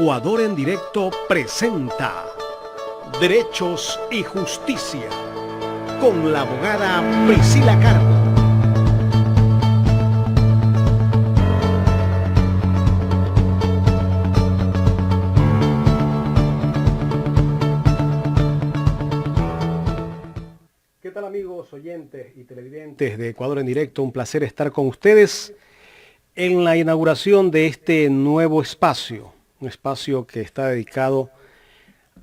Ecuador en Directo presenta Derechos y Justicia con la abogada Priscila Carbo. ¿Qué tal, amigos, oyentes y televidentes de Ecuador en Directo? Un placer estar con ustedes en la inauguración de este nuevo espacio, un espacio que está dedicado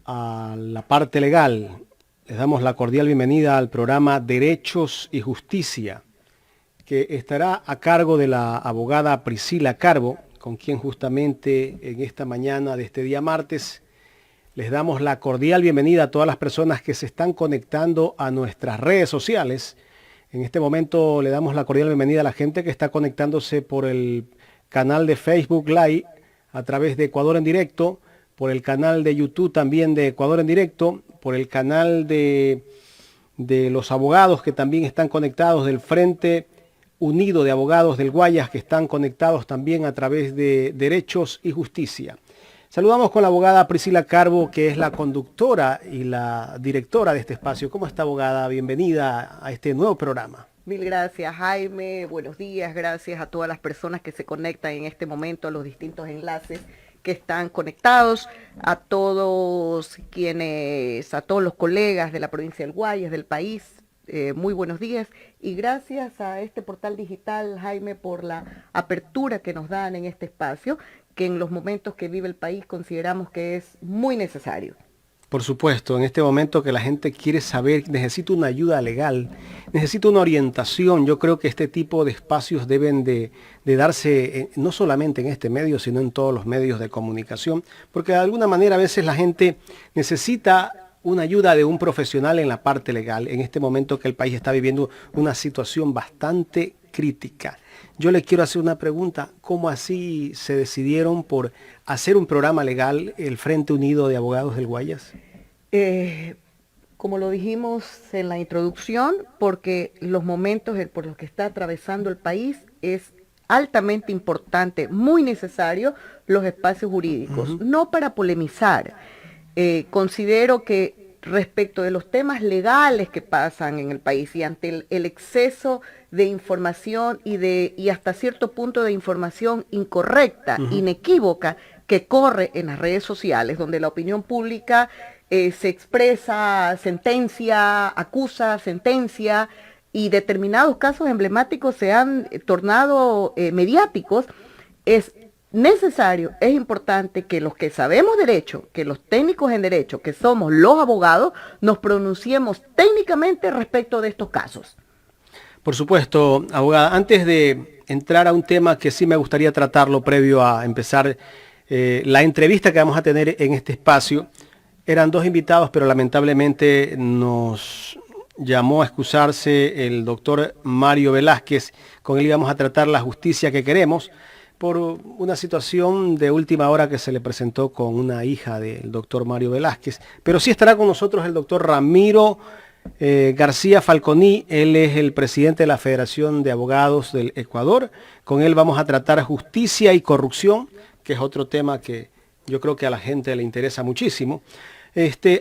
a la parte legal. Les damos la cordial bienvenida al programa Derechos y Justicia, que estará a cargo de la abogada Priscila Carbo, con quien justamente en esta mañana de este día martes les damos la cordial bienvenida a todas las personas que se están conectando a nuestras redes sociales. En este momento le damos la cordial bienvenida a la gente que está conectándose por el canal de Facebook Live a través de Ecuador en Directo, por el canal de YouTube también de Ecuador en Directo, por el canal de los abogados que también están conectados, del Frente Unido de Abogados del Guayas, que están conectados también a través de Derechos y Justicia. Saludamos con la abogada Priscila Carbo, que es la conductora y la directora de este espacio. ¿Cómo está, abogada? Bienvenida a este nuevo programa. Mil gracias, Jaime. Buenos días. Gracias a todas las personas que se conectan en este momento a los distintos enlaces que están conectados, a todos los colegas de la provincia del Guayas, del país. Muy buenos días y gracias a este portal digital, Jaime, por la apertura que nos dan en este espacio, que en los momentos que vive el país consideramos que es muy necesario. Por supuesto, en este momento que la gente quiere saber, necesita una ayuda legal, necesita una orientación. Yo creo que este tipo de espacios deben de darse no solamente en este medio, sino en todos los medios de comunicación, porque de alguna manera a veces la gente necesita una ayuda de un profesional en la parte legal, en este momento que el país está viviendo una situación bastante crítica. Yo le quiero hacer una pregunta: ¿cómo así se decidieron por hacer un programa legal, el Frente Unido de Abogados del Guayas? Como lo dijimos en la introducción, porque los momentos por los que está atravesando el país es altamente importante, muy necesario los espacios jurídicos, no para polemizar. Considero que respecto de los temas legales que pasan en el país y ante el exceso de información y hasta cierto punto de información incorrecta, inequívoca, que corre en las redes sociales, donde la opinión pública se expresa, sentencia, acusa, sentencia, y determinados casos emblemáticos se han tornado mediáticos, es necesario, es importante que los que sabemos derecho, que los técnicos en derecho, que somos los abogados, nos pronunciemos técnicamente respecto de estos casos. Por supuesto, abogada. Antes de entrar a un tema que sí me gustaría tratarlo previo a empezar la entrevista que vamos a tener en este espacio, eran dos invitados, pero lamentablemente nos llamó a excusarse el doctor Mario Velázquez. Con él íbamos a tratar la justicia que queremos, por una situación de última hora que se le presentó con una hija del doctor Mario Velázquez. Pero sí estará con nosotros el doctor Ramiro García Falconi. Él es el presidente de la Federación de Abogados del Ecuador. Con él vamos a tratar justicia y corrupción, que es otro tema que yo creo que a la gente le interesa muchísimo.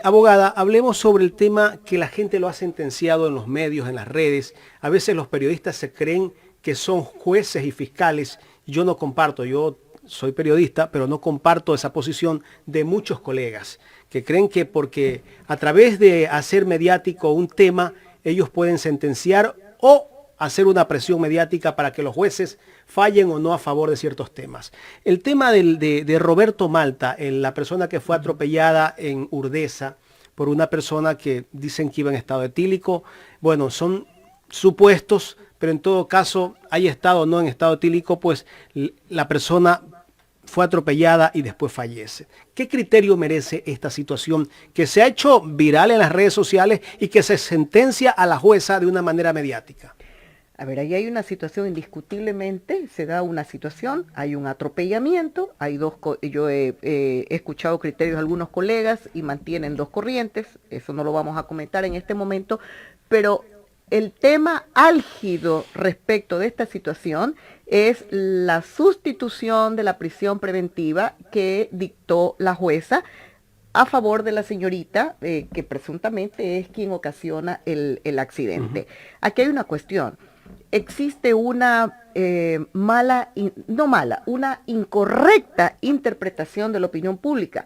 Abogada, hablemos sobre el tema que la gente lo ha sentenciado en los medios, en las redes. A veces los periodistas se creen que son jueces y fiscales. Yo no comparto, yo soy periodista, pero no comparto esa posición de muchos colegas que creen que porque a través de hacer mediático un tema, ellos pueden sentenciar o hacer una presión mediática para que los jueces fallen o no a favor de ciertos temas. El tema de Roberto Malta, la persona que fue atropellada en Urdesa por una persona que dicen que iba en estado etílico, bueno, son supuestos, pero en todo caso, haya estado o no en estado etílico, pues la persona fue atropellada y después fallece. ¿Qué criterio merece esta situación que se ha hecho viral en las redes sociales y que se sentencia a la jueza de una manera mediática? A ver, ahí hay una situación indiscutiblemente, se da una situación, hay un atropellamiento, yo he escuchado criterios de algunos colegas y mantienen dos corrientes, eso no lo vamos a comentar en este momento, pero el tema álgido respecto de esta situación es la sustitución de la prisión preventiva que dictó la jueza a favor de la señorita, que presuntamente es quien ocasiona el accidente. Aquí hay una cuestión. Existe una una incorrecta interpretación de la opinión pública.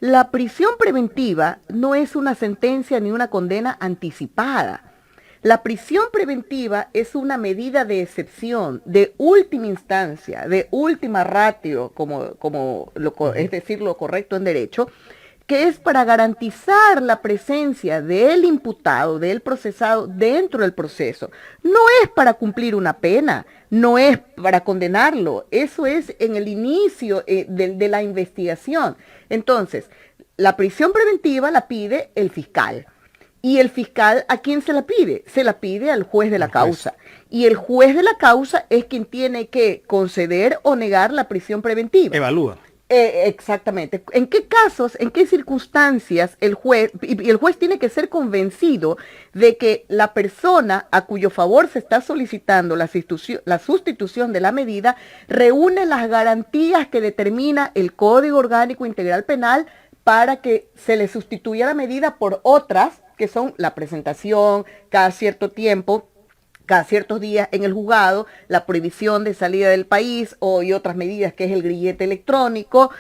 La prisión preventiva no es una sentencia ni una condena anticipada. La prisión preventiva es una medida de excepción, de última instancia, de última ratio, es decir, lo correcto en derecho, que es para garantizar la presencia del imputado, del procesado dentro del proceso. No es para cumplir una pena, no es para condenarlo, eso es en el inicio de la investigación. Entonces, la prisión preventiva la pide el fiscal. ¿Y el fiscal a quién se la pide? Se la pide al juez de la causa. Y el juez de la causa es quien tiene que conceder o negar la prisión preventiva. Evalúa. Exactamente. ¿En qué casos, en qué circunstancias el juez, y el juez tiene que ser convencido de que la persona a cuyo favor se está solicitando la sustitución de la medida reúne las garantías que determina el Código Orgánico Integral Penal para que se le sustituya la medida por otras, que son la presentación cada cierto tiempo, cada ciertos días en el juzgado, la prohibición de salida del país y otras medidas que es el grillete electrónico,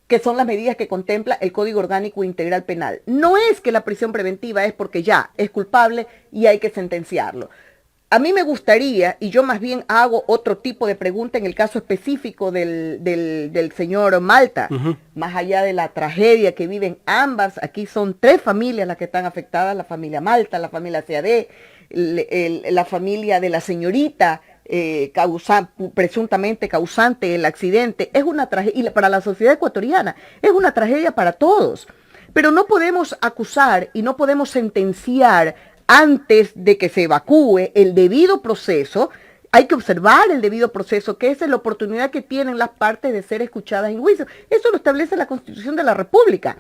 que son las medidas que contempla el Código Orgánico Integral Penal. No es que la prisión preventiva es porque ya es culpable y hay que sentenciarlo. A mí me gustaría, y yo más bien hago otro tipo de pregunta en el caso específico del señor Malta, más allá de la tragedia que viven ambas, aquí son 3 familias las que están afectadas, la familia Malta, la familia CAD, la familia de la señorita presuntamente causante del accidente. Es una tragedia, y para la sociedad ecuatoriana es una tragedia para todos. Pero no podemos acusar y no podemos sentenciar antes de que se evacúe el debido proceso. Hay que observar el debido proceso, que esa es la oportunidad que tienen las partes de ser escuchadas en juicio. Eso lo establece la Constitución de la República.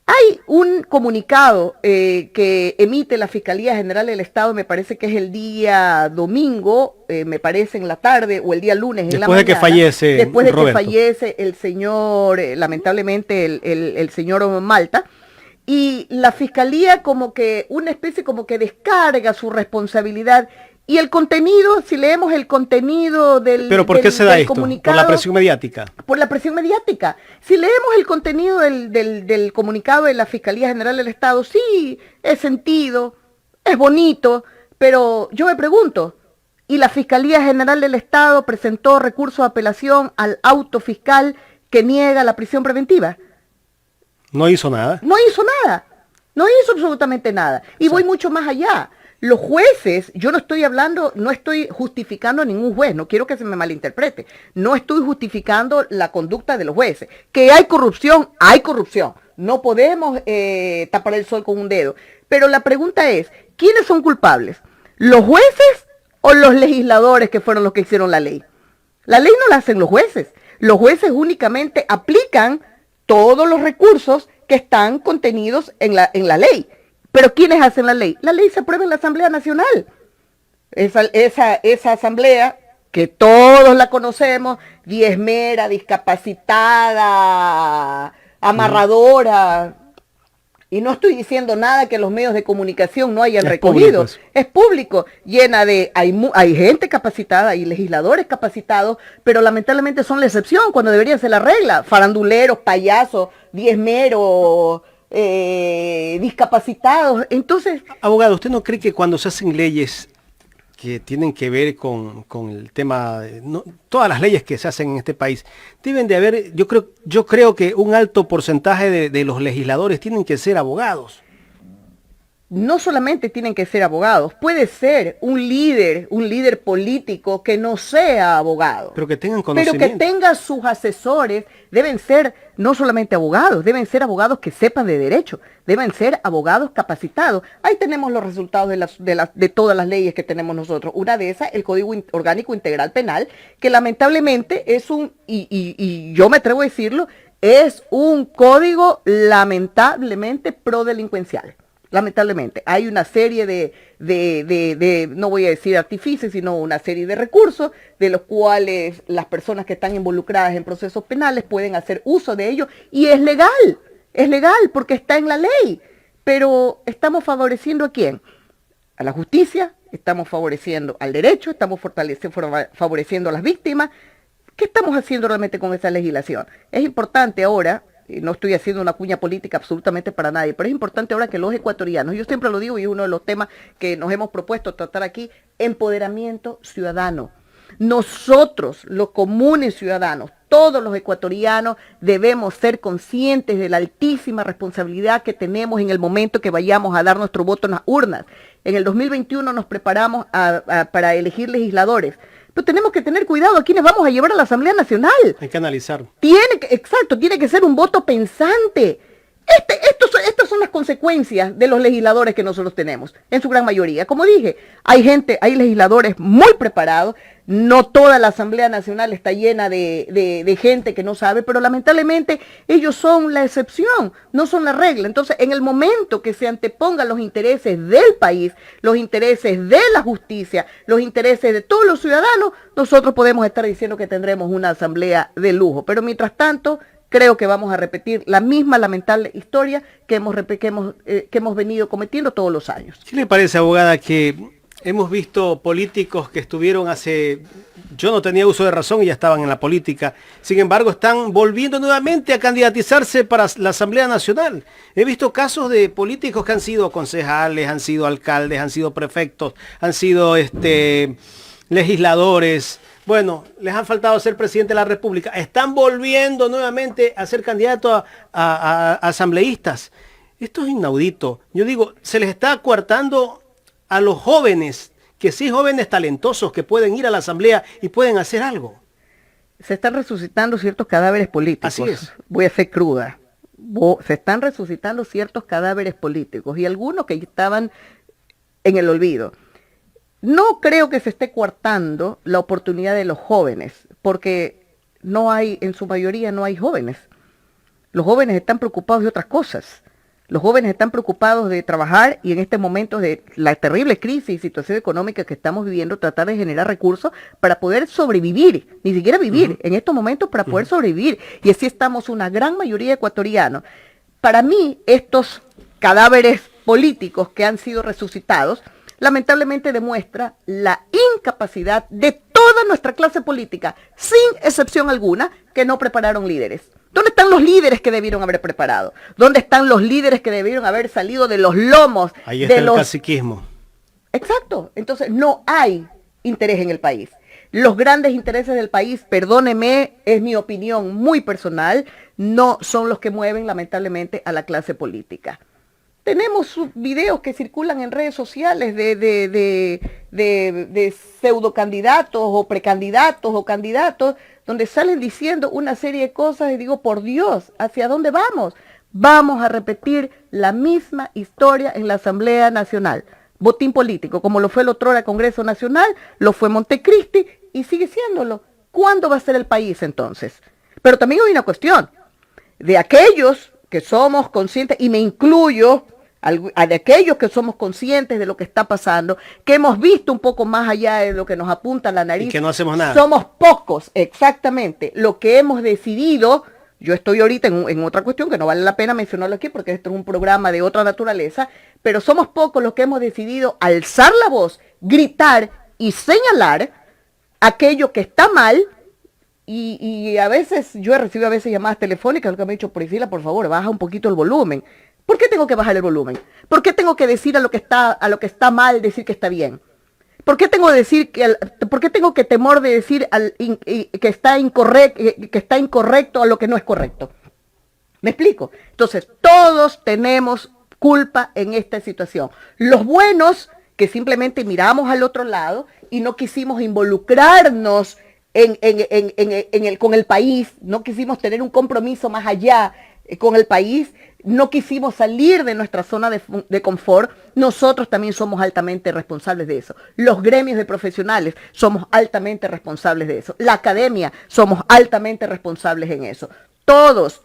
Hay un comunicado que emite la Fiscalía General del Estado, me parece que es el día domingo, me parece en la tarde, o el día lunes en la mañana. Después de que fallece el señor, lamentablemente el señor Malta, y la Fiscalía como que una especie como que descarga su responsabilidad. Y el contenido, si leemos el contenido ¿Pero por qué se da esto? ¿Por la presión mediática? Por la presión mediática. Si leemos el contenido del comunicado de la Fiscalía General del Estado, sí, es sentido, es bonito, pero yo me pregunto, ¿y la Fiscalía General del Estado presentó recurso de apelación al auto fiscal que niega la prisión preventiva? No hizo nada. No hizo nada. No hizo absolutamente nada. Y voy mucho más allá. Los jueces, yo no estoy hablando, no estoy justificando a ningún juez, no quiero que se me malinterprete, no estoy justificando la conducta de los jueces. Que hay corrupción, no podemos tapar el sol con un dedo. Pero la pregunta es, ¿quiénes son culpables? ¿Los jueces o los legisladores que fueron los que hicieron la ley? La ley no la hacen los jueces únicamente aplican todos los recursos que están contenidos en la ley. Pero ¿quiénes hacen la ley? La ley se aprueba en la Asamblea Nacional. Esa asamblea, que todos la conocemos, diezmera, discapacitada, amarradora. Y no estoy diciendo nada que los medios de comunicación no hayan recogido. Es público, llena de... Hay gente capacitada, hay legisladores capacitados, pero lamentablemente son la excepción cuando debería ser la regla. Faranduleros, payasos, diezmeros... discapacitados. Entonces, abogado, ¿usted no cree que cuando se hacen leyes que tienen que ver con el tema, todas las leyes que se hacen en este país, deben de haber, yo creo que un alto porcentaje de los legisladores tienen que ser abogados? No solamente tienen que ser abogados, puede ser un líder político que no sea abogado. Pero que tengan conocimiento. Pero que tenga sus asesores, deben ser no solamente abogados, deben ser abogados que sepan de derecho, deben ser abogados capacitados. Ahí tenemos los resultados de todas las leyes que tenemos nosotros. Una de esas, el Código Orgánico Integral Penal, que lamentablemente es y yo me atrevo a decirlo, es un código lamentablemente prodelincuencial. lamentablemente. Hay una serie no voy a decir artificios, sino una serie de recursos de los cuales las personas que están involucradas en procesos penales pueden hacer uso de ellos y es legal porque está en la ley. Pero ¿estamos favoreciendo a quién? A la justicia, estamos favoreciendo al derecho, estamos favoreciendo a las víctimas. ¿Qué estamos haciendo realmente con esa legislación? Es importante ahora, no estoy haciendo una cuña política absolutamente para nadie, pero es importante ahora que los ecuatorianos, yo siempre lo digo y es uno de los temas que nos hemos propuesto tratar aquí, empoderamiento ciudadano. Nosotros, los comunes ciudadanos, todos los ecuatorianos debemos ser conscientes de la altísima responsabilidad que tenemos en el momento que vayamos a dar nuestro voto en las urnas. En el 2021 nos preparamos para elegir legisladores. Pero tenemos que tener cuidado a quienes vamos a llevar a la Asamblea Nacional. Hay que analizar. Tiene que ser un voto pensante. Estas son las consecuencias de los legisladores que nosotros tenemos, en su gran mayoría. Como dije, hay legisladores muy preparados, no toda la Asamblea Nacional está llena de gente que no sabe, pero lamentablemente ellos son la excepción, no son la regla. Entonces, en el momento que se antepongan los intereses del país, los intereses de la justicia, los intereses de todos los ciudadanos, nosotros podemos estar diciendo que tendremos una asamblea de lujo. Pero mientras tanto, creo que vamos a repetir la misma lamentable historia que hemos venido cometiendo todos los años. ¿Qué le parece, abogada, que hemos visto políticos que estuvieron yo no tenía uso de razón y ya estaban en la política, sin embargo están volviendo nuevamente a candidatizarse para la Asamblea Nacional? He visto casos de políticos que han sido concejales, han sido alcaldes, han sido prefectos, han sido legisladores. Bueno, les han faltado ser presidente de la República. Están volviendo nuevamente a ser candidatos a asambleístas. Esto es inaudito. Yo digo, se les está coartando a los jóvenes, que sí, jóvenes talentosos que pueden ir a la asamblea y pueden hacer algo. Se están resucitando ciertos cadáveres políticos. Así es. Voy a ser cruda. Se están resucitando ciertos cadáveres políticos y algunos que estaban en el olvido. No creo que se esté coartando la oportunidad de los jóvenes, porque en su mayoría no hay jóvenes. Los jóvenes están preocupados de otras cosas. Los jóvenes están preocupados de trabajar y en este momento de la terrible crisis y situación económica que estamos viviendo, tratar de generar recursos para poder sobrevivir, ni siquiera vivir, en estos momentos para poder sobrevivir. Y así estamos una gran mayoría de ecuatorianos. Para mí, estos cadáveres políticos que han sido resucitados, lamentablemente demuestra la incapacidad de toda nuestra clase política, sin excepción alguna, que no prepararon líderes. ¿Dónde están los líderes que debieron haber preparado? ¿Dónde están los líderes que debieron haber salido de los lomos? Ahí está el caciquismo. Exacto. Entonces no hay interés en el país. Los grandes intereses del país, perdóneme, es mi opinión muy personal, no son los que mueven lamentablemente a la clase política. Tenemos videos que circulan en redes sociales de pseudo candidatos o precandidatos o candidatos donde salen diciendo una serie de cosas y digo, por Dios, ¿hacia dónde vamos? Vamos a repetir la misma historia en la Asamblea Nacional. Botín político, como lo fue el otrora Congreso Nacional, lo fue Montecristi y sigue siéndolo. ¿Cuándo va a ser el país entonces? Pero también hay una cuestión de aquellos que somos conscientes, y me incluyo, de aquellos que somos conscientes de lo que está pasando, que hemos visto un poco más allá de lo que nos apunta la nariz. Y que no hacemos nada. Somos pocos, exactamente. Lo que hemos decidido, yo estoy ahorita en otra cuestión que no vale la pena mencionarlo aquí porque esto es un programa de otra naturaleza, pero somos pocos los que hemos decidido alzar la voz, gritar y señalar aquello que está mal. Y a veces, yo he recibido a veces llamadas telefónicas, lo que me han dicho, Priscila, por favor, baja un poquito el volumen. ¿Por qué tengo que bajar el volumen? ¿Por qué tengo que decir a lo que está mal, decir que está bien? ¿Por qué tengo que temor de decir que está incorrecto a lo que no es correcto? ¿Me explico? Entonces, todos tenemos culpa en esta situación. Los buenos, que simplemente miramos al otro lado y no quisimos involucrarnos con el país, no quisimos tener un compromiso más allá con el país, no quisimos salir de nuestra zona de confort, nosotros también somos altamente responsables de eso. Los gremios de profesionales somos altamente responsables de eso. La academia somos altamente responsables en eso. Todos,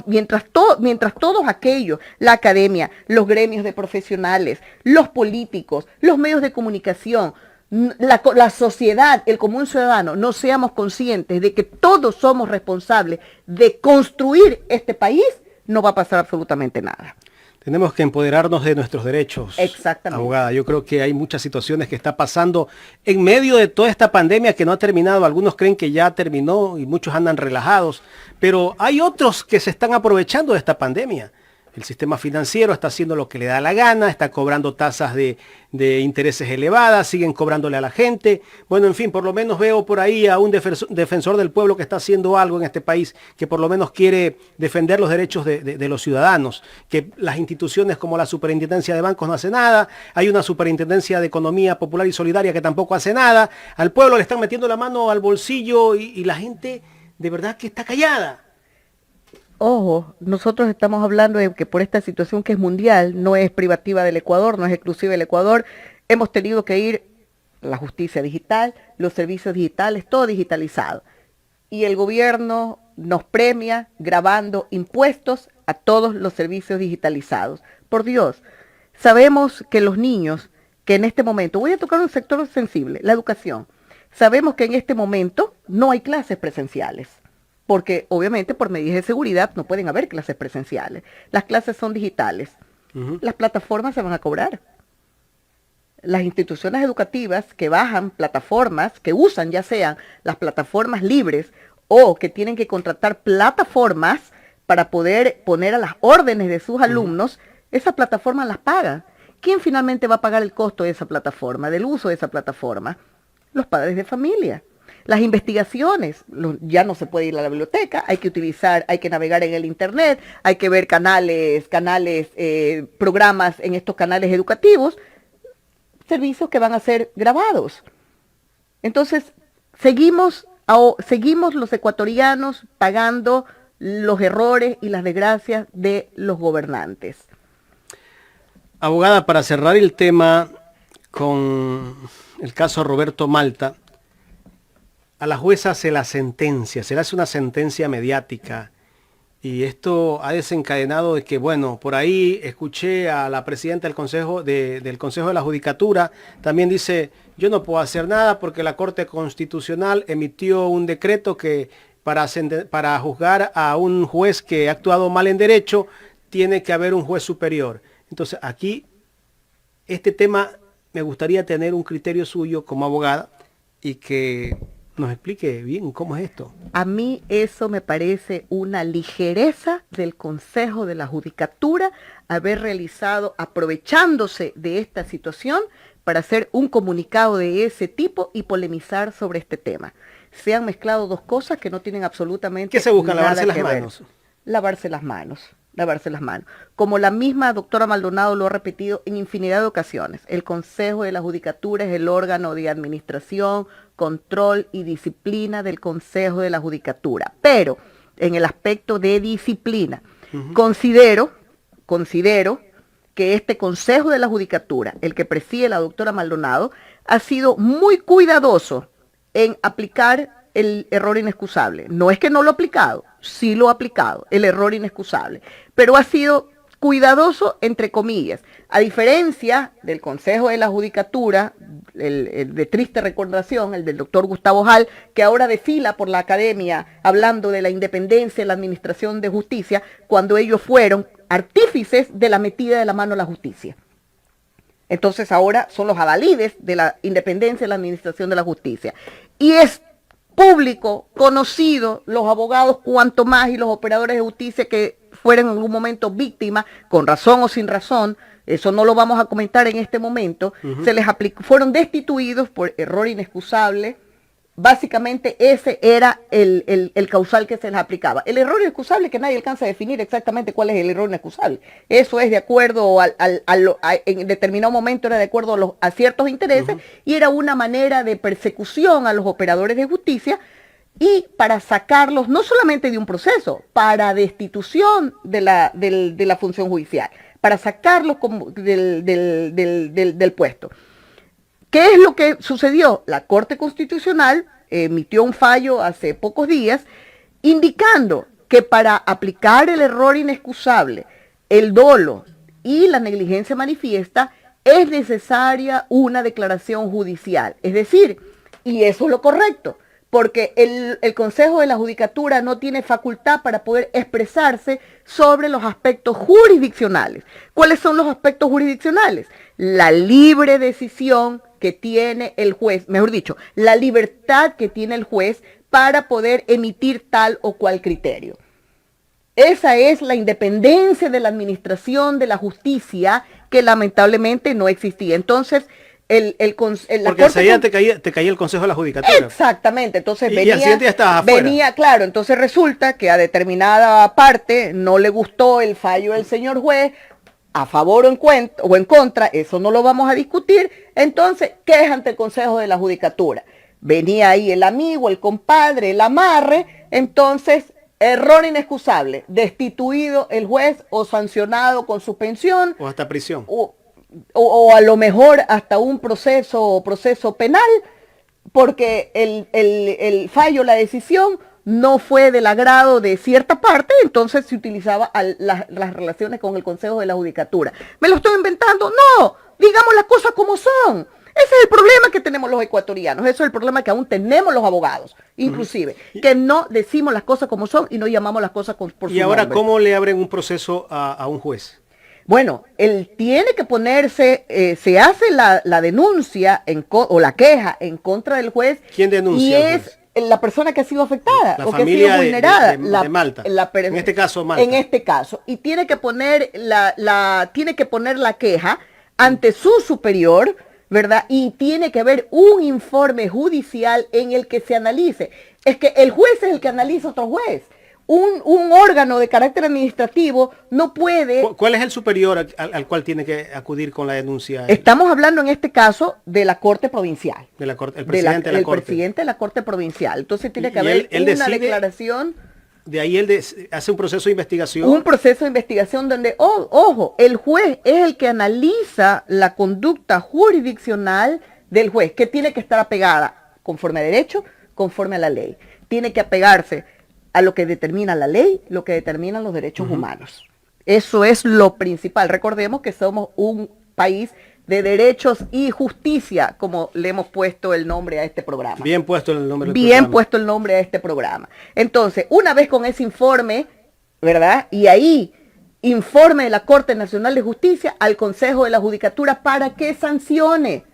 mientras todos aquellos, la academia, los gremios de profesionales, los políticos, los medios de comunicación, la sociedad, el común ciudadano, no seamos conscientes de que todos somos responsables de construir este país, no va a pasar absolutamente nada. Tenemos que empoderarnos de nuestros derechos. Exactamente. Abogada, yo creo que hay muchas situaciones que está pasando en medio de toda esta pandemia que no ha terminado. Algunos creen que ya terminó y muchos andan relajados, pero hay otros que se están aprovechando de esta pandemia. El sistema financiero está haciendo lo que le da la gana, está cobrando tasas de intereses elevadas, siguen cobrándole a la gente. Bueno, en fin, por lo menos veo por ahí a un defensor del pueblo que está haciendo algo en este país, que por lo menos quiere defender los derechos de los ciudadanos, que las instituciones como la Superintendencia de Bancos no hace nada, hay una Superintendencia de Economía Popular y Solidaria que tampoco hace nada, al pueblo le están metiendo la mano al bolsillo y la gente de verdad que está callada. Ojo, nosotros estamos hablando de que por esta situación que es mundial, no es privativa del Ecuador, no es exclusiva del Ecuador, hemos tenido que ir a la justicia digital, los servicios digitales, todo digitalizado. Y el gobierno nos premia grabando impuestos a todos los servicios digitalizados. Por Dios, sabemos que los niños, que en este momento, voy a tocar un sector sensible, la educación, sabemos que en este momento no hay clases presenciales. Porque obviamente por medidas de seguridad no pueden haber clases presenciales. Las clases son digitales. Las plataformas se van a cobrar. Las instituciones educativas que bajan plataformas, que usan ya sean las plataformas libres o que tienen que contratar plataformas para poder poner a las órdenes de sus alumnos, esas plataformas las pagan. ¿Quién finalmente va a pagar el costo de esa plataforma, del uso de esa plataforma? Los padres de familia. Las investigaciones, ya no se puede ir a la biblioteca, hay que navegar en el internet, hay que ver programas en estos canales educativos, servicios que van a ser grabados. Entonces, seguimos los ecuatorianos pagando los errores y las desgracias de los gobernantes. Abogada, para cerrar el tema con el caso Roberto Malta, a la jueza se le hace una sentencia mediática y esto ha desencadenado de que, bueno, por ahí escuché a la presidenta del Consejo de la Judicatura, también dice, yo no puedo hacer nada porque la Corte Constitucional emitió un decreto que para juzgar a un juez que ha actuado mal en derecho, tiene que haber un juez superior. Entonces aquí, este tema me gustaría tener un criterio suyo como abogada y que nos explique bien cómo es esto. A mí eso me parece una ligereza del Consejo de la Judicatura haber realizado, aprovechándose de esta situación, para hacer un comunicado de ese tipo y polemizar sobre este tema. Se han mezclado dos cosas que no tienen absolutamente ¿qué se busca? nada ¿Lavarse las que ver. manos? Lavarse las manos. Lavarse las manos. Como la misma doctora Maldonado lo ha repetido en infinidad de ocasiones, el Consejo de la Judicatura es el órgano de administración, control y disciplina del Consejo de la Judicatura. Pero en el aspecto de disciplina, considero que este Consejo de la Judicatura, el que preside la doctora Maldonado, ha sido muy cuidadoso en aplicar el error inexcusable. No es que no lo ha aplicado, sí lo ha aplicado, el error inexcusable, pero ha sido cuidadoso entre comillas, a diferencia del Consejo de la Judicatura, el de triste recordación, el del doctor Gustavo Jal, que ahora desfila por la academia hablando de la independencia de la administración de justicia, cuando ellos fueron artífices de la metida de la mano a la justicia. Entonces ahora son los adalides de la independencia de la administración de la justicia. Y es público, conocido, los abogados cuanto más y los operadores de justicia que fueron en algún momento víctimas, con razón o sin razón, eso no lo vamos a comentar en este momento, se les aplicó, fueron destituidos por error inexcusable. Básicamente ese era el causal que se les aplicaba. El error inexcusable, que nadie alcanza a definir exactamente cuál es el error inexcusable. Eso es de acuerdo en determinado momento era de acuerdo a ciertos intereses y era una manera de persecución a los operadores de justicia y para sacarlos no solamente de un proceso, para destitución de la función judicial, para sacarlos del puesto. ¿Qué es lo que sucedió? La Corte Constitucional emitió un fallo hace pocos días indicando que para aplicar el error inexcusable, el dolo y la negligencia manifiesta, es necesaria una declaración judicial. Es decir, y eso es lo correcto, porque el Consejo de la Judicatura no tiene facultad para poder expresarse sobre los aspectos jurisdiccionales. ¿Cuáles son los aspectos jurisdiccionales? La libre decisión que tiene el juez, mejor dicho, la libertad que tiene el juez para poder emitir tal o cual criterio. Esa es la independencia de la administración de la justicia que lamentablemente no existía. Entonces, porque enseguida te caía el Consejo de la Judicatura. Exactamente, entonces y al siguiente ya estabas afuera. Claro, entonces resulta que a determinada parte no le gustó el fallo del señor juez, a favor o en contra, eso no lo vamos a discutir, entonces queja ante el Consejo de la Judicatura. Venía ahí el amigo, el compadre, el amarre, entonces error inexcusable, destituido el juez o sancionado con suspensión. O hasta prisión. O a lo mejor hasta un proceso penal, porque el fallo, la decisión, no fue del agrado de cierta parte, entonces se utilizaba las relaciones con el Consejo de la Judicatura. ¿Me lo estoy inventando? No, digamos las cosas como son. Ese es el problema que tenemos los ecuatorianos, eso es el problema que aún tenemos los abogados, inclusive, que no decimos las cosas como son y no llamamos las cosas por su nombre. ¿Y ahora cómo le abren un proceso a un juez? Bueno, él tiene que ponerse, se hace la denuncia o la queja en contra del juez. ¿Quién denuncia? Y es la persona que ha sido afectada la o que ha familia sido vulnerada. de Malta. En este caso, Malta. En este caso. Y tiene que poner tiene que poner la queja ante su superior, ¿verdad? Y tiene que haber un informe judicial en el que se analice. Es que el juez es el que analiza a otro juez. Un órgano de carácter administrativo no puede... ¿Cuál es el superior al cual tiene que acudir con la denuncia? Estamos hablando en este caso de la Corte Provincial. De la Corte, el presidente de la Corte. El presidente de la Corte Provincial. Entonces tiene que haber una declaración... De ahí él hace un proceso de investigación. Un proceso de investigación donde, ojo, el juez es el que analiza la conducta jurisdiccional del juez, que tiene que estar apegada conforme a derecho, conforme a la ley. Tiene que apegarse a lo que determina la ley, lo que determinan los derechos humanos. Eso es lo principal. Recordemos que somos un país de derechos y justicia, como le hemos puesto el nombre a este programa. Bien puesto el nombre. Bien puesto el nombre a este programa. Entonces, una vez con ese informe, ¿verdad? Y ahí, informe de la Corte Nacional de Justicia al Consejo de la Judicatura para que sancione.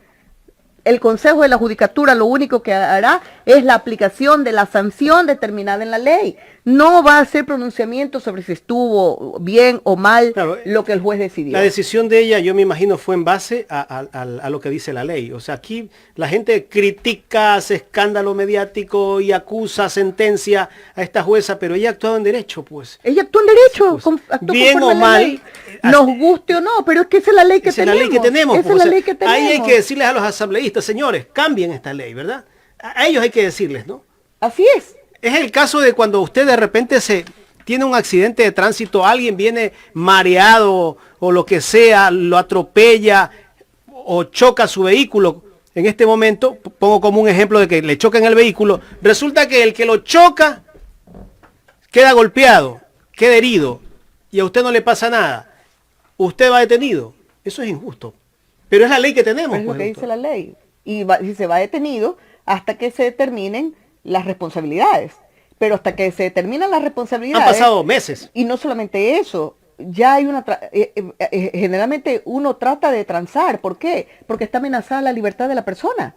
El Consejo de la Judicatura lo único que hará es la aplicación de la sanción determinada en la ley. No va a hacer pronunciamiento sobre si estuvo bien o mal lo que el juez decidió. La decisión de ella, yo me imagino, fue en base a lo que dice la ley. O sea, aquí la gente critica, hace escándalo mediático y acusa, sentencia a esta jueza, pero ella ha actuado en derecho, pues. Ella actuó en derecho, sí, pues. Bien o mal. Nos guste o no, pero es que esa es la ley que tenemos. Esa es la ley que tenemos. Esa es la ley que tenemos. Ahí hay que decirles a los asambleístas, señores, cambien esta ley, ¿verdad? A ellos hay que decirles, ¿no? Así es. Es el caso de cuando usted de repente tiene un accidente de tránsito, alguien viene mareado o lo que sea, lo atropella o choca su vehículo. En este momento, pongo como un ejemplo de que le chocan el vehículo, resulta que el que lo choca queda golpeado, queda herido y a usted no le pasa nada. Usted va detenido. Eso es injusto. Pero es la ley que tenemos. Es lo que dice la ley. Y se va detenido hasta que se determinen las responsabilidades. Pero hasta que se determinan las responsabilidades... Han pasado meses. Y no solamente eso, ya hay generalmente uno trata de transar. ¿Por qué? Porque está amenazada la libertad de la persona.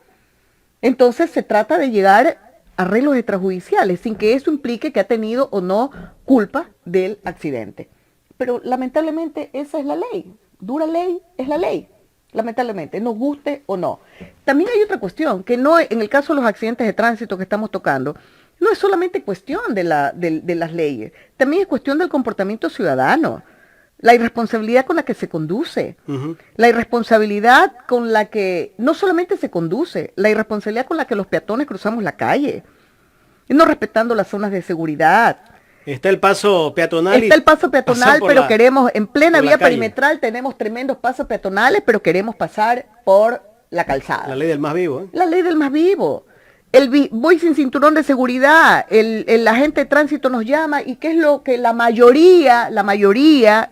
Entonces se trata de llegar a arreglos extrajudiciales sin que eso implique que ha tenido o no culpa del accidente. Pero lamentablemente esa es la ley. Dura ley es la ley. Lamentablemente, nos guste o no. También hay otra cuestión, que no, en el caso de los accidentes de tránsito que estamos tocando, no es solamente cuestión de las leyes, también es cuestión del comportamiento ciudadano, la irresponsabilidad con la que se conduce, la irresponsabilidad con la que no solamente se conduce, la irresponsabilidad con la que los peatones cruzamos la calle. no respetando las zonas de seguridad. Está el paso peatonal. Está el paso peatonal, pero queremos, en plena vía perimetral, tenemos tremendos pasos peatonales, pero queremos pasar por la calzada. La ley del más vivo. La ley del más vivo. Voy sin cinturón de seguridad, el agente de tránsito nos llama, y qué es lo que la mayoría,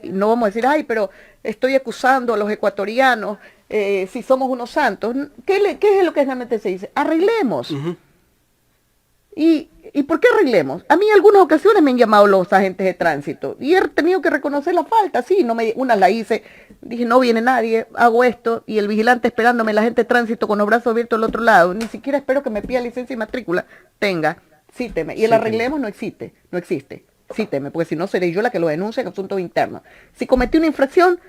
no vamos a decir, ay, pero estoy acusando a los ecuatorianos, si somos unos santos. ¿Qué es lo que realmente se dice? Arreglemos. ¿Y por qué arreglemos? A mí en algunas ocasiones me han llamado los agentes de tránsito y he tenido que reconocer la falta, sí, una la hice, dije no viene nadie, hago esto, y el vigilante esperándome, la agente de tránsito con los brazos abiertos al otro lado, ni siquiera espero que me pida licencia y matrícula, cíteme, y el arreglemos no existe, cíteme, porque si no seré yo la que lo denuncie en asuntos internos. Si cometí una infracción,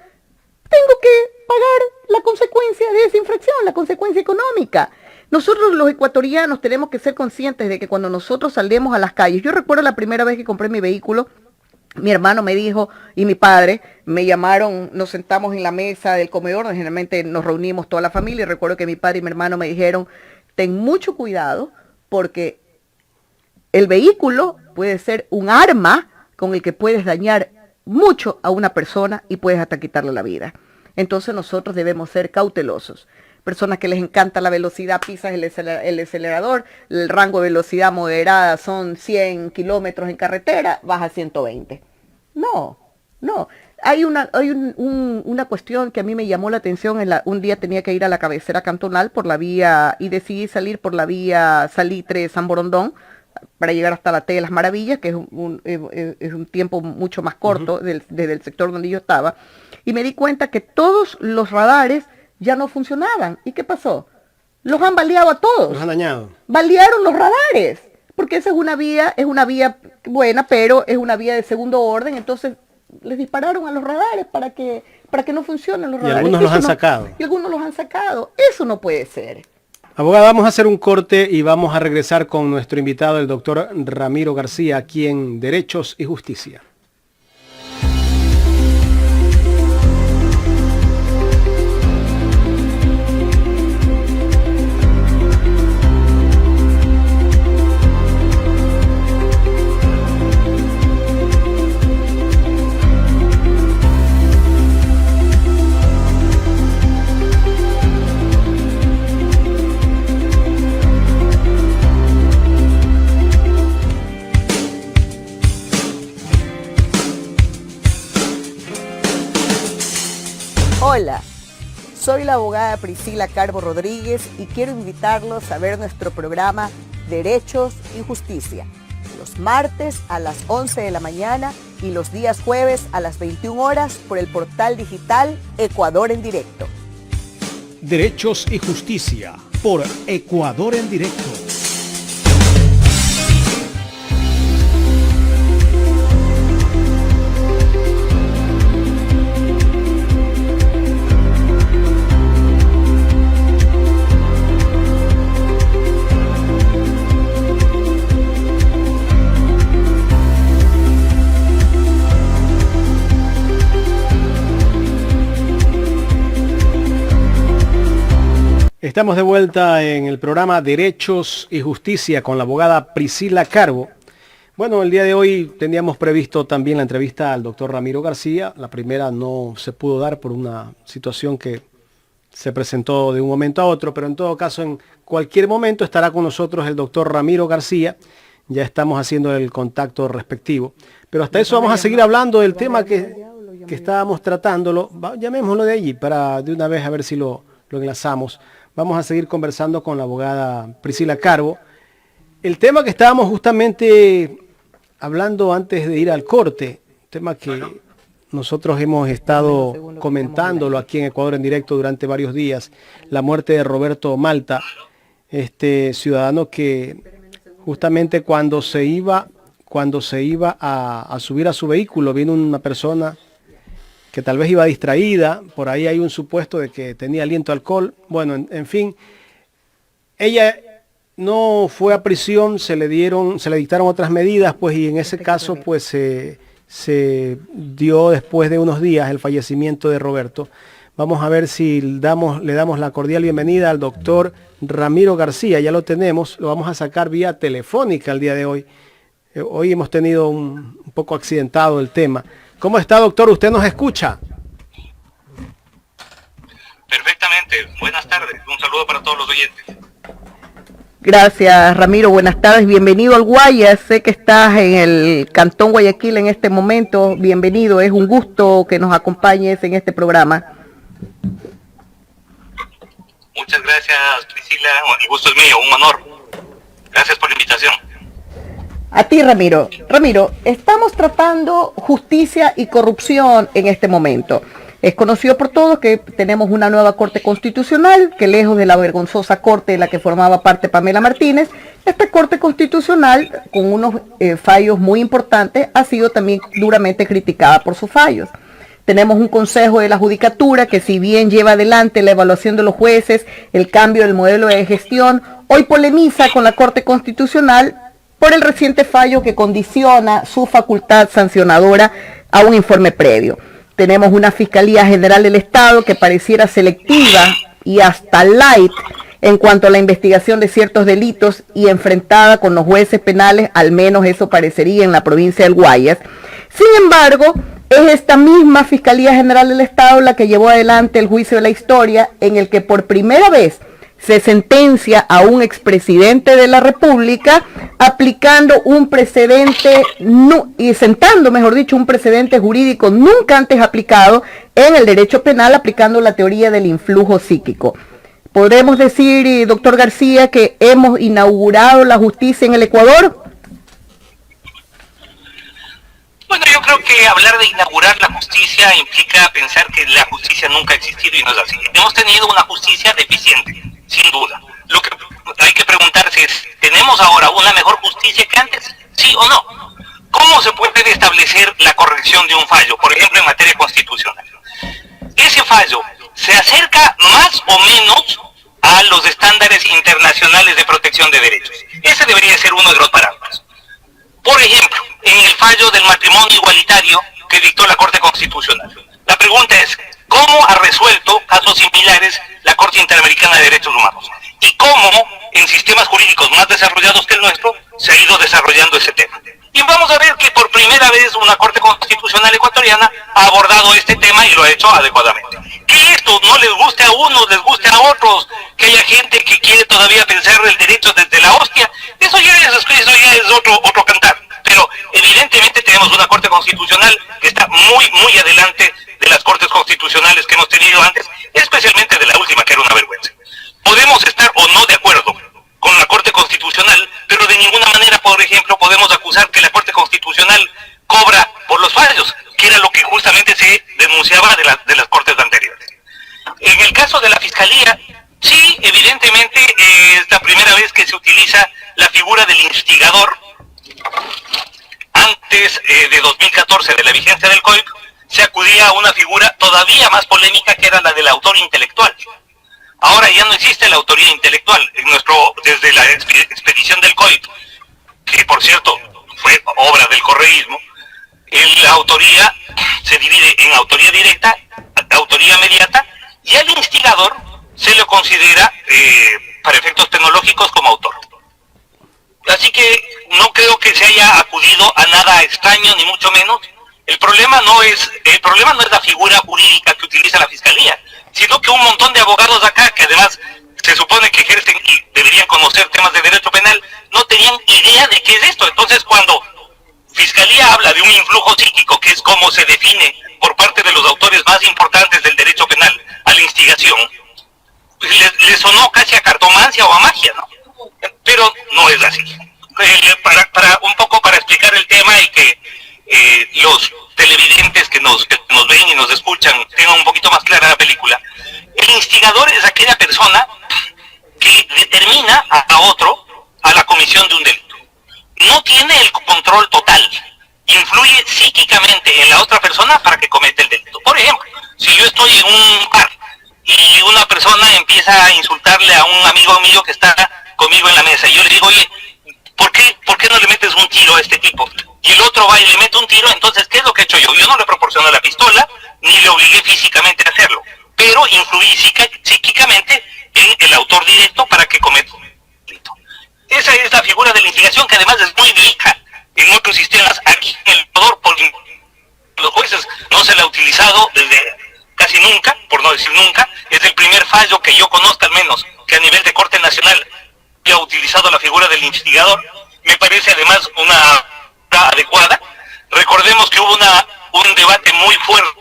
tengo que pagar la consecuencia de esa infracción, la consecuencia económica. Nosotros los ecuatorianos tenemos que ser conscientes de que cuando nosotros salimos a las calles, yo recuerdo la primera vez que compré mi vehículo, mi hermano me dijo, y mi padre, me llamaron, nos sentamos en la mesa del comedor, donde generalmente nos reunimos toda la familia, y recuerdo que mi padre y mi hermano me dijeron, ten mucho cuidado, porque el vehículo puede ser un arma con el que puedes dañar mucho a una persona y puedes hasta quitarle la vida. Entonces nosotros debemos ser cautelosos. Personas que les encanta la velocidad, pisas el acelerador, el rango de velocidad moderada son 100 kilómetros en carretera, vas a 120. No. Hay una cuestión que a mí me llamó la atención. Un día tenía que ir a la cabecera cantonal por la vía, y decidí salir por la vía Salitre-San Borondón, para llegar hasta la T de las Maravillas, que es un tiempo mucho más corto desde el sector donde yo estaba, y me di cuenta que todos los radares ya no funcionaban. ¿Y qué pasó? Los han baleado a todos. Los han dañado. Balearon los radares, porque esa es una vía buena, pero es una vía de segundo orden, entonces les dispararon a los radares para que no funcionen los radares. Y algunos los han sacado. Y algunos los han sacado. Eso no puede ser. Abogada, vamos a hacer un corte y vamos a regresar con nuestro invitado, el doctor Ramiro García, aquí en Derechos y Justicia. Hola, soy la abogada Priscila Carbo Rodríguez y quiero invitarlos a ver nuestro programa Derechos y Justicia, los martes a las 11 de la mañana y los días jueves a las 21 horas por el portal digital Ecuador en Directo. Derechos y Justicia por Ecuador en Directo. Estamos de vuelta en el programa Derechos y Justicia con la abogada Priscila Carbo. Bueno, el día de hoy teníamos previsto también la entrevista al doctor Ramiro García. La primera no se pudo dar por una situación que se presentó de un momento a otro, pero en todo caso, en cualquier momento estará con nosotros el doctor Ramiro García. Ya estamos haciendo el contacto respectivo. Pero hasta eso vamos a seguir hablando del tema que estábamos tratándolo. Llamémoslo de allí para de una vez a ver si lo enlazamos. Vamos a seguir conversando con la abogada Priscila Carbo. El tema que estábamos justamente hablando antes de ir al corte, tema que nosotros hemos estado comentándolo aquí en Ecuador en Directo durante varios días, la muerte de Roberto Malta, este ciudadano que justamente cuando se iba a subir a su vehículo, vino una persona que tal vez iba distraída, por ahí hay un supuesto de que tenía aliento a alcohol. Bueno, en fin, ella no fue a prisión, se le dictaron otras medidas, pues, y en ese caso, pues, se dio después de unos días el fallecimiento de Roberto. Vamos a ver si le damos la cordial bienvenida al doctor Ramiro García, ya lo tenemos, lo vamos a sacar vía telefónica el día de hoy. Hoy hemos tenido un poco accidentado el tema. ¿Cómo está, doctor? ¿Usted nos escucha? Perfectamente. Buenas tardes. Un saludo para todos los oyentes. Gracias, Ramiro. Buenas tardes. Bienvenido al Guayas. Sé que estás en el Cantón Guayaquil en este momento. Bienvenido. Es un gusto que nos acompañes en este programa. Muchas gracias, Priscila. El gusto es mío. Un honor. Gracias por la invitación. A ti, Ramiro. Ramiro, estamos tratando justicia y corrupción en este momento. Es conocido por todos que tenemos una nueva Corte Constitucional, que lejos de la vergonzosa Corte de la que formaba parte Pamela Martínez, esta Corte Constitucional, con unos fallos muy importantes, ha sido también duramente criticada por sus fallos. Tenemos un Consejo de la Judicatura que, si bien lleva adelante la evaluación de los jueces, el cambio del modelo de gestión, hoy polemiza con la Corte Constitucional por el reciente fallo que condiciona su facultad sancionadora a un informe previo. Tenemos una Fiscalía General del Estado que pareciera selectiva y hasta light en cuanto a la investigación de ciertos delitos y enfrentada con los jueces penales, al menos eso parecería en la provincia del Guayas. Sin embargo, es esta misma Fiscalía General del Estado la que llevó adelante el juicio de la historia en el que por primera vez se sentencia a un expresidente de la República aplicando un precedente, y sentando, mejor dicho, un precedente jurídico nunca antes aplicado en el derecho penal, aplicando la teoría del influjo psíquico. ¿Podemos decir, doctor García, que hemos inaugurado la justicia en el Ecuador? Bueno, yo creo que hablar de inaugurar la justicia implica pensar que la justicia nunca ha existido y no es así. Hemos tenido una justicia deficiente, sin duda. Lo que hay que preguntarse es, ¿tenemos ahora una mejor justicia que antes? ¿Sí o no? ¿Cómo se puede establecer la corrección de un fallo, por ejemplo, en materia constitucional? Ese fallo se acerca más o menos a los estándares internacionales de protección de derechos. Ese debería ser uno de los parámetros. Por ejemplo, en el fallo del matrimonio igualitario que dictó la Corte Constitucional. La pregunta es, ¿cómo ha resuelto casos similares la Corte Interamericana de Derechos Humanos? Y cómo, en sistemas jurídicos más desarrollados que el nuestro, se ha ido desarrollando ese tema. Y vamos a ver que por primera vez una Corte Constitucional ecuatoriana ha abordado este tema y lo ha hecho adecuadamente. Que esto no les guste a unos, les guste a otros, que haya gente que quiere todavía pensar el derecho desde la hostia, eso ya es otro cantar. Pero evidentemente tenemos una Corte Constitucional que está muy adelante de las Cortes Constitucionales que hemos tenido antes, especialmente de la última, que era una vergüenza. Podemos estar o no de acuerdo con la Corte Constitucional, pero de ninguna manera, por ejemplo, podemos acusar que la Corte Constitucional cobra por los fallos, que era lo que justamente se denunciaba de las Cortes anteriores. En el caso de la Fiscalía, sí, evidentemente es la primera vez que se utiliza la figura del instigador. Antes de 2014, de la vigencia del COIP, se acudía a una figura todavía más polémica, que era la del autor intelectual. Ahora ya no existe la autoría intelectual. Desde la expedición del COIP, que por cierto fue obra del correísmo, la autoría se divide en autoría directa, autoría mediata, y al instigador se le considera, para efectos tecnológicos, como autor. Así que no creo que se haya acudido a nada extraño, ni mucho menos. El problema no es la figura jurídica que utiliza la Fiscalía, sino que un montón de abogados acá, que además se supone que ejercen y deberían conocer temas de derecho penal, no tenían idea de qué es esto. Entonces, cuando Fiscalía habla de un influjo psíquico, que es como se define por parte de los autores más importantes del derecho penal a la instigación, le sonó casi a cartomancia o a magia, ¿no? Pero no es así. Para explicar el tema y que los televidentes que nos ven y nos escuchan tengan un poquito más clara la película, el instigador es aquella persona que determina a otro a la comisión de un delito. No tiene el control total, influye psíquicamente en la otra persona para que cometa el delito. Por ejemplo, si yo estoy en un bar y una persona empieza a insultarle a un amigo mío que está conmigo en la mesa, y yo le digo, oye, ¿por qué no le metes un tiro a este tipo? Y el otro va y le mete un tiro. Entonces, ¿qué es lo que he hecho yo? Yo no le proporcioné la pistola, ni le obligué físicamente a hacerlo, pero influí psíquicamente en el autor directo para que cometa un delito. Esa es la figura de la instigación, que además es muy vieja en otros sistemas. Aquí en el Ecuador, por los jueces no se la ha utilizado desde casi nunca, por no decir nunca. Es el primer fallo que yo conozca, al menos, que a nivel de Corte Nacional ha utilizado la figura del instigador. Me parece además una adecuada. Recordemos que hubo un debate muy fuerte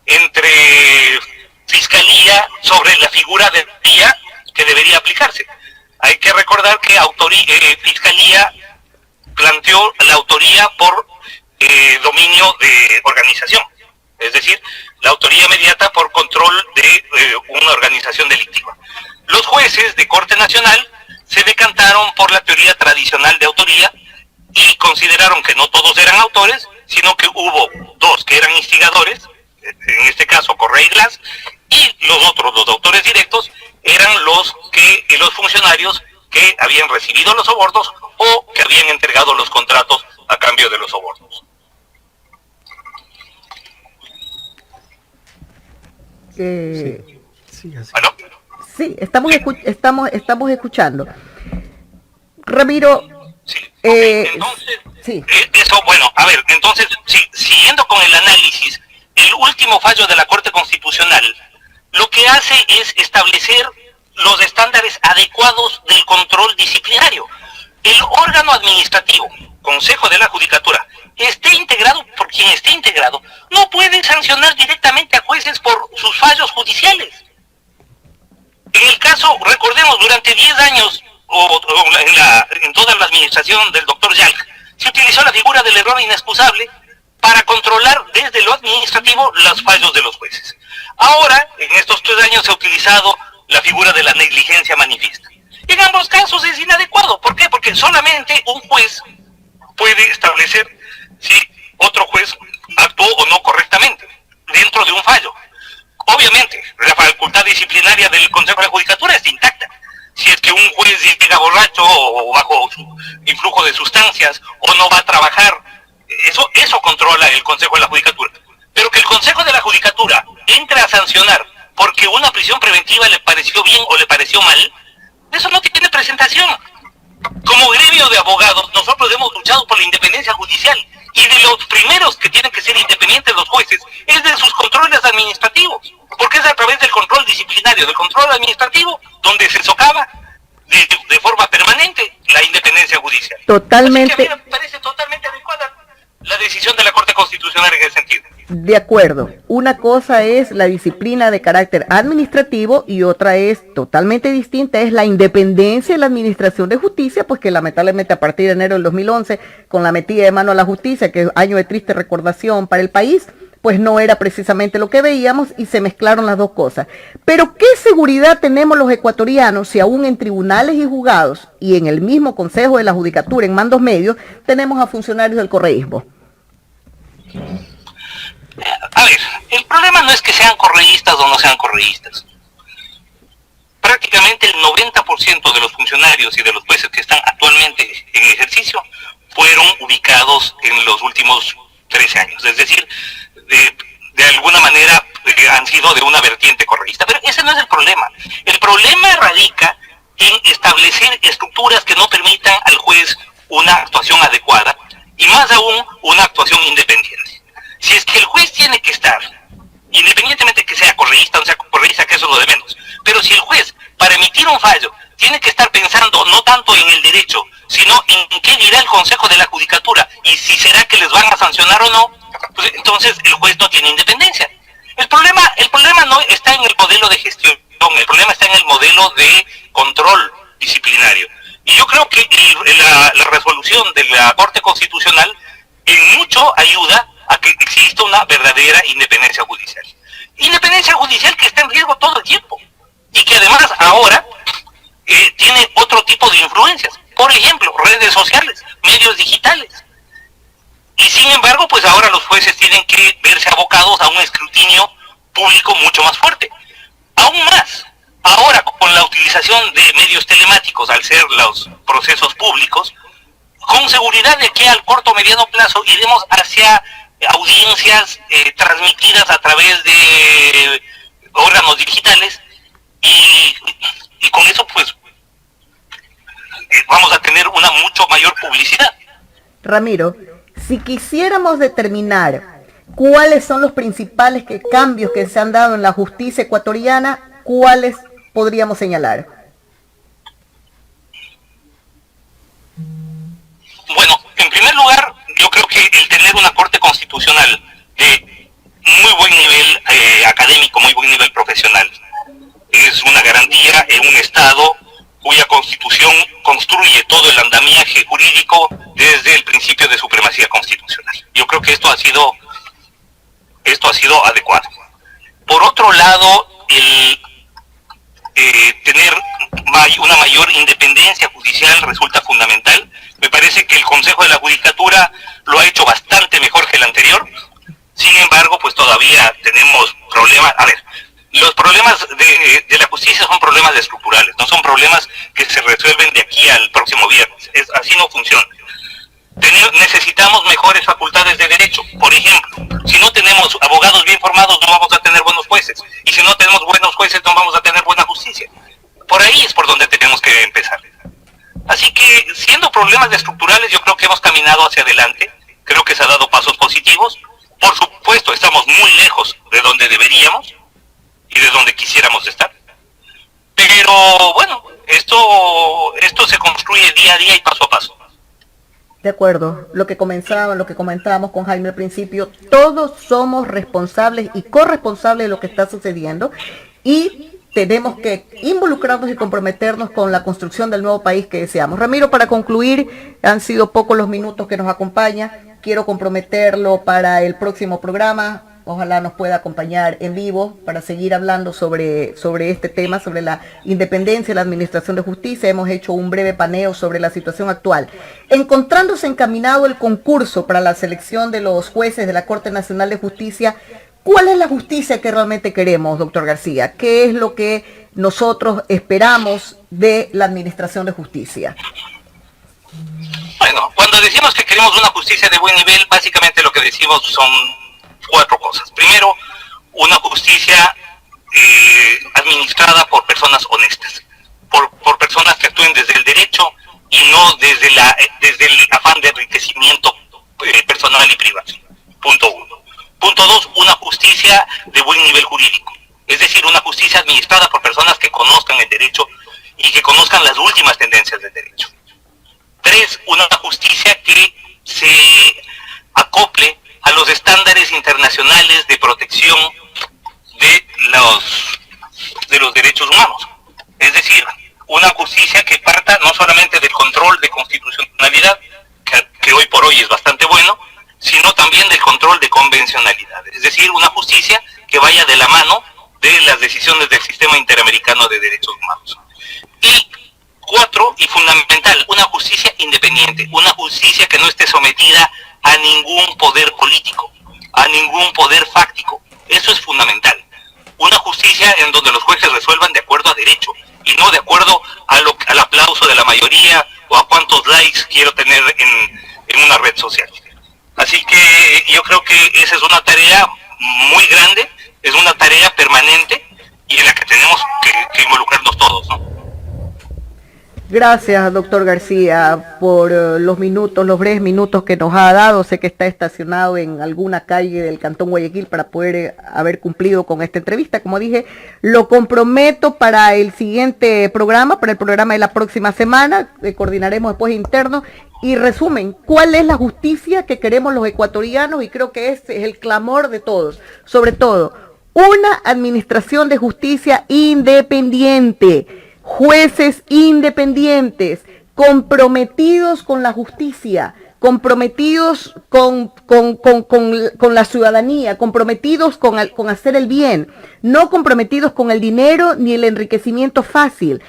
entre Fiscalía sobre la figura de autoría que debería aplicarse. Hay que recordar que Fiscalía planteó la autoría por dominio de organización, es decir, la autoría inmediata por control de una organización delictiva. Los jueces de Corte Nacional se decantaron por la teoría tradicional de autoría y consideraron que no todos eran autores, sino que hubo dos que eran instigadores, en este caso Correa y Glass, y los otros, los autores directos, eran los funcionarios que habían recibido los sobornos o que habían entregado los contratos a cambio de los sobornos. ¿Aló? Sí, estamos escuchando. Ramiro. Sí, okay. Entonces, sí. Eso, bueno, a ver, entonces, siguiendo con el análisis, el último fallo de la Corte Constitucional lo que hace es establecer los estándares adecuados del control disciplinario. El órgano administrativo, Consejo de la Judicatura, esté integrado por quien esté integrado, no puede sancionar directamente a jueces por sus fallos judiciales. En el caso, recordemos, durante 10 años, en toda la administración del doctor Yalc, se utilizó la figura del error inexcusable para controlar desde lo administrativo los fallos de los jueces. Ahora, en estos 3 años, se ha utilizado la figura de la negligencia manifiesta. En ambos casos es inadecuado. ¿Por qué? Porque solamente un juez puede establecer si otro juez actuó o no correctamente dentro de un fallo. Obviamente, la facultad disciplinaria del Consejo de la Judicatura está intacta. Si es que un juez llega borracho o bajo influjo de sustancias o no va a trabajar, eso controla el Consejo de la Judicatura. Pero que el Consejo de la Judicatura entre a sancionar porque una prisión preventiva le pareció bien o le pareció mal, eso no tiene presentación. Como gremio de abogados, nosotros hemos luchado por la independencia judicial, y de los primeros que tienen que ser independientes los jueces es de sus controles administrativos, porque es a través del control disciplinario, del control administrativo, donde se socava de forma permanente la independencia judicial. Totalmente. Así que a mí me parece totalmente adecuada la decisión de la Corte Constitucional en ese sentido. De acuerdo. Una cosa es la disciplina de carácter administrativo y otra es totalmente distinta, es la independencia de la administración de justicia, pues que lamentablemente a partir de enero del 2011, con la metida de mano a la justicia, que es año de triste recordación para el país, pues no era precisamente lo que veíamos y se mezclaron las dos cosas. Pero ¿qué seguridad tenemos los ecuatorianos si aún en tribunales y juzgados y en el mismo Consejo de la Judicatura, en mandos medios, tenemos a funcionarios del correísmo? A ver, el problema no es que sean correístas o no sean correístas. Prácticamente el 90% de los funcionarios y de los jueces que están actualmente en ejercicio fueron ubicados en los últimos 13 años. Es decir, de alguna manera han sido de una vertiente correísta. Pero ese no es el problema. El problema radica en establecer estructuras que no permitan al juez una actuación adecuada y más aún una actuación independiente. Si es que el juez tiene que estar, independientemente que sea correísta o no sea correísta, que eso es lo de menos, pero si el juez, para emitir un fallo, tiene que estar pensando no tanto en el derecho, sino en qué dirá el Consejo de la Judicatura y si será que les van a sancionar o no, pues entonces el juez no tiene independencia. El problema no está en el modelo de gestión, el problema está en el modelo de control disciplinario. Y yo creo que la resolución de la Corte Constitucional en mucho ayuda a que exista una verdadera independencia judicial. Independencia judicial que está en riesgo todo el tiempo y que además ahora tiene otro tipo de influencias. Por ejemplo, redes sociales, medios digitales. Y sin embargo, pues ahora los jueces tienen que verse abocados a un escrutinio público mucho más fuerte. Aún más, ahora con la utilización de medios telemáticos al ser los procesos públicos, con seguridad de que al corto o mediano plazo iremos hacia audiencias transmitidas a través de órganos digitales y y con eso pues vamos a tener una mucho mayor publicidad. Ramiro, si quisiéramos determinar cuáles son los principales cambios que se han dado en la justicia ecuatoriana, ¿cuáles podríamos señalar? Bueno, en primer lugar, yo creo que el tener una corte constitucional de muy buen nivel académico, muy buen nivel profesional, es una garantía en un Estado cuya constitución construye todo el andamiaje jurídico desde el principio de supremacía constitucional. Yo creo que esto ha sido adecuado. Por otro lado, el tener una mayor independencia judicial resulta fundamental. Me parece que el Consejo de la Judicatura lo ha hecho bastante mejor que el anterior. Sin embargo, pues todavía tenemos problemas. A ver, los problemas de la justicia son problemas estructurales, no son problemas que se resuelven de aquí al próximo viernes. Así no funciona. Necesitamos mejores facultades de derecho. Por ejemplo, si no tenemos abogados bien formados, no vamos a tener buenos jueces. Y si no tenemos buenos jueces, no vamos a tener buena justicia. Por ahí es por donde tenemos que empezar. Así que, siendo problemas estructurales, yo creo que hemos caminado hacia adelante. Creo que se han dado pasos positivos. Por supuesto, estamos muy lejos de donde deberíamos y de donde quisiéramos estar. Pero, bueno, esto se construye día a día y paso a paso. De acuerdo, lo que comentábamos con Jaime al principio, todos somos responsables y corresponsables de lo que está sucediendo y tenemos que involucrarnos y comprometernos con la construcción del nuevo país que deseamos. Ramiro, para concluir, han sido pocos los minutos que nos acompaña, quiero comprometerlo para el próximo programa. Ojalá nos pueda acompañar en vivo para seguir hablando sobre este tema, sobre la independencia de la Administración de Justicia. Hemos hecho un breve paneo sobre la situación actual. Encontrándose encaminado el concurso para la selección de los jueces de la Corte Nacional de Justicia, ¿cuál es la justicia que realmente queremos, doctor García? ¿Qué es lo que nosotros esperamos de la Administración de Justicia? Bueno, cuando decimos que queremos una justicia de buen nivel, básicamente lo que decimos son 4 cosas. Primero, una justicia administrada por personas honestas, por personas que actúen desde el derecho y no desde el afán de enriquecimiento personal y privado. Punto 1. Punto 2, una justicia de buen nivel jurídico. Es decir, una justicia administrada por personas que conozcan el derecho y que conozcan las últimas tendencias del derecho. 3, una justicia que se acople a los estándares internacionales de protección de los derechos humanos. Es decir, una justicia que parta no solamente del control de constitucionalidad, que hoy por hoy es bastante bueno, sino también del control de convencionalidad. Es decir, una justicia que vaya de la mano de las decisiones del Sistema Interamericano de Derechos Humanos. Y 4, y fundamental, una justicia independiente, una justicia que no esté sometida a ningún poder político, a ningún poder fáctico. Eso es fundamental. Una justicia en donde los jueces resuelvan de acuerdo a derecho y no de acuerdo al aplauso de la mayoría o a cuántos likes quiero tener en una red social. Así que yo creo que esa es una tarea muy grande, es una tarea permanente y en la que tenemos que involucrarnos todos, ¿no? Gracias, doctor García, por los breves minutos que nos ha dado. Sé que está estacionado en alguna calle del Cantón Guayaquil para poder haber cumplido con esta entrevista. Como dije, lo comprometo para el siguiente programa, para el programa de la próxima semana. Coordinaremos después interno. Y resumen, ¿cuál es la justicia que queremos los ecuatorianos? Y creo que ese es el clamor de todos. Sobre todo, una administración de justicia independiente. Jueces independientes, comprometidos con la justicia, comprometidos con la ciudadanía, comprometidos con hacer el bien, no comprometidos con el dinero ni el enriquecimiento fácil.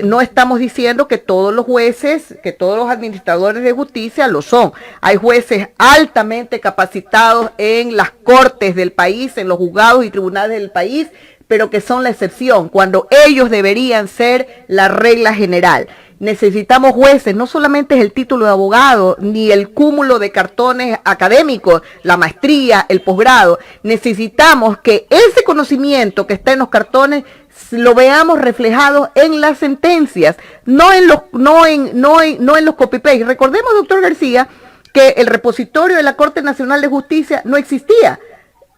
No estamos diciendo que todos los jueces, que todos los administradores de justicia lo son. Hay jueces altamente capacitados en las cortes del país, en los juzgados y tribunales del país, pero que son la excepción, cuando ellos deberían ser la regla general. Necesitamos jueces, no solamente es el título de abogado, ni el cúmulo de cartones académicos, la maestría, el posgrado. Necesitamos que ese conocimiento que está en los cartones lo veamos reflejado en las sentencias, no en los copy-paste. Recordemos, doctor García, que el repositorio de la Corte Nacional de Justicia no existía,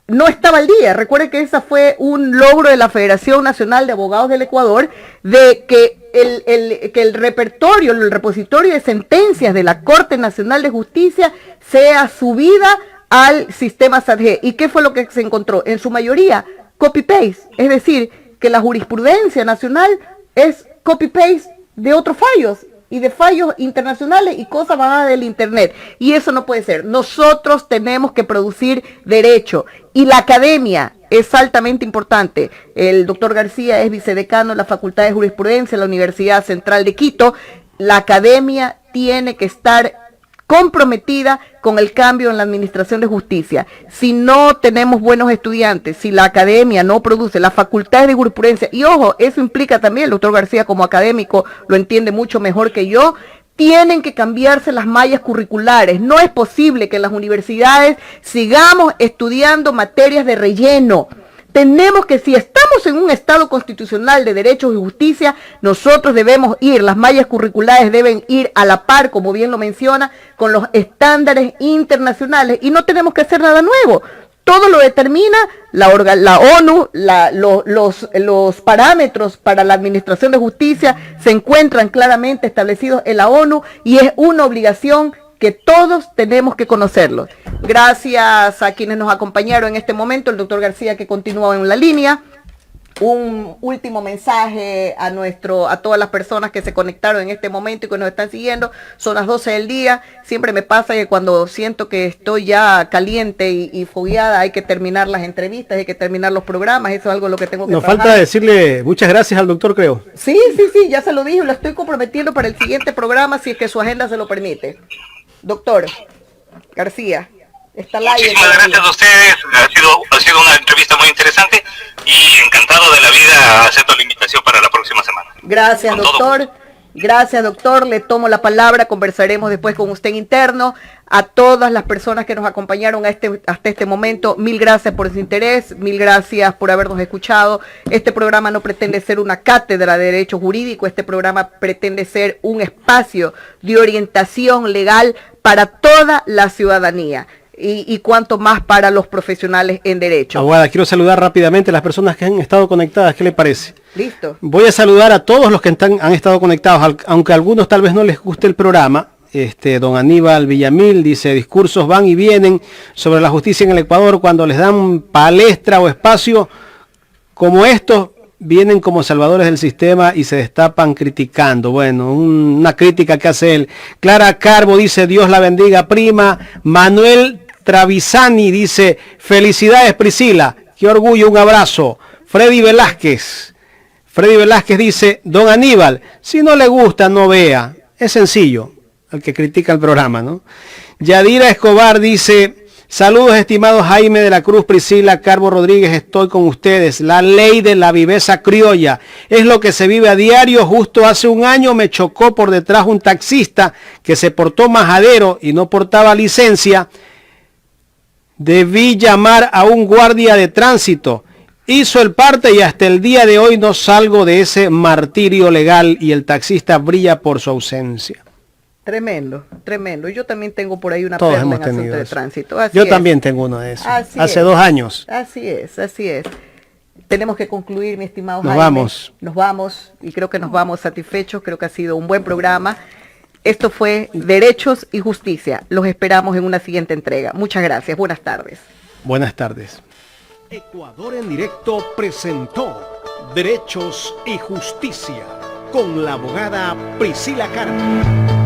no estaba al día. Recuerde que ese fue un logro de la Federación Nacional de Abogados del Ecuador, de que el repertorio, el repositorio de sentencias de la Corte Nacional de Justicia sea subida al sistema SADG. ¿Y qué fue lo que se encontró? En su mayoría, copy-paste, es decir, que la jurisprudencia nacional es copy-paste de otros fallos y de fallos internacionales y cosas bajadas del internet. Y eso no puede ser. Nosotros tenemos que producir derecho. Y la academia es altamente importante. El doctor García es vicedecano de la Facultad de Jurisprudencia de la Universidad Central de Quito. La academia tiene que estar comprometida con el cambio en la administración de justicia. Si no tenemos buenos estudiantes, si la academia no produce las facultades de jurisprudencia, y ojo, eso implica también, el doctor García como académico lo entiende mucho mejor que yo, tienen que cambiarse las mallas curriculares. No es posible que en las universidades sigamos estudiando materias de relleno. Tenemos que, si estamos en un Estado constitucional de derechos y justicia, nosotros debemos ir, las mallas curriculares deben ir a la par, como bien lo menciona, con los estándares internacionales, y no tenemos que hacer nada nuevo. Todo lo determina la ONU, los parámetros para la administración de justicia se encuentran claramente establecidos en la ONU y es una obligación que todos tenemos que conocerlo. Gracias a quienes nos acompañaron en este momento, el doctor García que continúa en la línea. Un último mensaje a todas las personas que se conectaron en este momento y que nos están siguiendo. Son las 12 del día. Siempre me pasa que cuando siento que estoy ya caliente y fogueada, hay que terminar las entrevistas, hay que terminar los programas. Eso es algo lo que tengo que Nos trabajar. falta decirle muchas gracias al doctor, creo. Sí, ya se lo dije, lo estoy comprometiendo para el siguiente programa si es que su agenda se lo permite. Doctor García, está al aire. Muchísimas gracias a ustedes, ha sido una entrevista muy interesante y encantado de la vida. Acepto la invitación para la próxima semana. Gracias, doctor. Gracias, doctor. Le tomo la palabra, conversaremos después con usted en interno. A todas las personas que nos acompañaron hasta este momento, mil gracias por su interés, mil gracias por habernos escuchado. Este programa no pretende ser una cátedra de derecho jurídico, este programa pretende ser un espacio de orientación legal para toda la ciudadanía. Y cuanto más para los profesionales en derecho. Abogada, quiero saludar rápidamente a las personas que han estado conectadas. ¿Qué le parece? Listo. Voy a saludar a todos los que han estado conectados, aunque a algunos tal vez no les guste el programa. Don Aníbal Villamil dice: discursos van y vienen sobre la justicia en el Ecuador. Cuando les dan palestra o espacio como estos, vienen como salvadores del sistema y se destapan criticando. Bueno, una crítica que hace él. Clara Carbo dice: Dios la bendiga, prima. Manuel Travisani dice: felicidades, Priscila, qué orgullo, un abrazo. Freddy Velázquez dice: don Aníbal, si no le gusta, no vea. Es sencillo, el que critica el programa, ¿no? Yadira Escobar dice: saludos, estimados Jaime de la Cruz, Priscila, Carbo Rodríguez, estoy con ustedes. La ley de la viveza criolla es lo que se vive a diario. Justo hace un año me chocó por detrás un taxista que se portó majadero y no portaba licencia. Debí llamar a un guardia de tránsito. Hizo el parte y hasta el día de hoy no salgo de ese martirio legal y el taxista brilla por su ausencia. Tremendo, tremendo. Yo también tengo por ahí una Todos perla hemos en asunto tenido de eso. tránsito. Así Yo es. también tengo uno de esos. Hace es. 2 años. Así es, así es. Tenemos que concluir, mi estimado Nos Jaime. vamos. Nos vamos y creo que nos vamos satisfechos. Creo que ha sido un buen programa. Esto fue Derechos y Justicia. Los esperamos en una siguiente entrega. Muchas gracias. Buenas tardes. Buenas tardes. Ecuador en directo presentó Derechos y Justicia con la abogada Priscila Carbo.